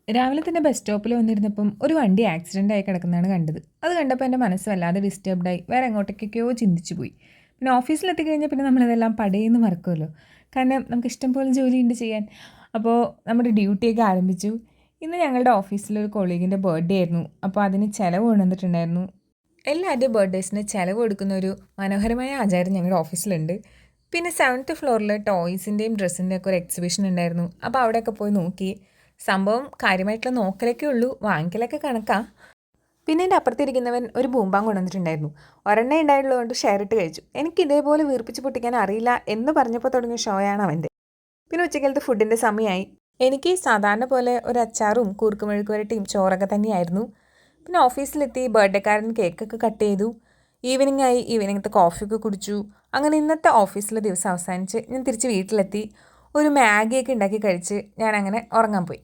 രാവിലെ തന്നെ ബസ് സ്റ്റോപ്പിൽ വന്നിരുന്നപ്പം ഒരു വണ്ടി ആക്സിഡൻ്റ് ആയി കിടക്കുന്നതാണ് കണ്ടത്. അത് കണ്ടപ്പോൾ എൻ്റെ മനസ്സ് വല്ലാതെ ഡിസ്റ്റർബ്ഡായി. വേറെ എങ്ങോട്ടേക്കൊക്കെയോ ചിന്തിച്ചു പോയി. പിന്നെ ഓഫീസിലെത്തി കഴിഞ്ഞാൽ പിന്നെ നമ്മളതെല്ലാം പടയെന്ന് മറക്കുമല്ലോ. കാരണം നമുക്ക് ഇഷ്ടം പോലെ ജോലിയുണ്ട് ചെയ്യാൻ. അപ്പോൾ നമ്മുടെ ഡ്യൂട്ടിയൊക്കെ ആരംഭിച്ചു. ഇന്ന് ഞങ്ങളുടെ ഓഫീസിലൊരു കൊളീഗിൻ്റെ ബർത്ത്ഡേ ആയിരുന്നു. അപ്പോൾ അതിന് ചിലവ് കൊണ്ടുവന്നിട്ടുണ്ടായിരുന്നു. എല്ലാവരുടെയും ബർത്ത്ഡേസിന് ചിലവ് കൊടുക്കുന്ന ഒരു മനോഹരമായ ആചാരം ഞങ്ങളുടെ ഓഫീസിലുണ്ട്. പിന്നെ 7th ഫ്ലോറിൽ ടോയ്സിൻ്റെയും ഡ്രസ്സിൻ്റെയും ഒക്കെ ഒരു എക്സിബിഷൻ ഉണ്ടായിരുന്നു. അപ്പോൾ അവിടെയൊക്കെ പോയി നോക്കി. സംഭവം കാര്യമായിട്ടുള്ള നോക്കലൊക്കെ ഉള്ളൂ, വാങ്ങിക്കലൊക്കെ കണക്കാ. പിന്നെ എൻ്റെ അപ്പുറത്തിരിക്കുന്നവൻ ഒരു ബൂമ്പാങ് കൊണ്ടുവന്നിട്ടുണ്ടായിരുന്നു. ഒരെണ്ണേ ഉണ്ടായിട്ടുള്ളതുകൊണ്ട് ഷെയർ ഇട്ട് കഴിച്ചു. എനിക്ക് ഇതേപോലെ വീർപ്പിച്ച് പൊട്ടിക്കാൻ അറിയില്ല എന്ന് പറഞ്ഞപ്പോൾ തുടങ്ങിയ ഷോയാണ് അവൻ്റെ. പിന്നെ ഉച്ചക്കലത്തെ ഫുഡിൻ്റെ സമയമായി. എനിക്ക് സാധാരണ പോലെ ഒരു അച്ചാറും കൂർക്കുമെഴുക്ക് വരട്ടിയും ചോറൊക്കെ തന്നെയായിരുന്നു. പിന്നെ ഓഫീസിലെത്തി ബർത്ത്ഡേക്കാരൻ കേക്കൊക്കെ കട്ട് ചെയ്തു. ഈവനിങ്ങത്തെ കോഫിയൊക്കെ കുടിച്ചു. അങ്ങനെ ഇന്നത്തെ ഓഫീസിലെ ദിവസം അവസാനിച്ച് ഞാൻ തിരിച്ച് വീട്ടിലെത്തി. ഒരു മാഗിയൊക്കെ ഉണ്ടാക്കി കഴിച്ച് ഞാൻ അങ്ങനെ ഉറങ്ങാൻ പോയി.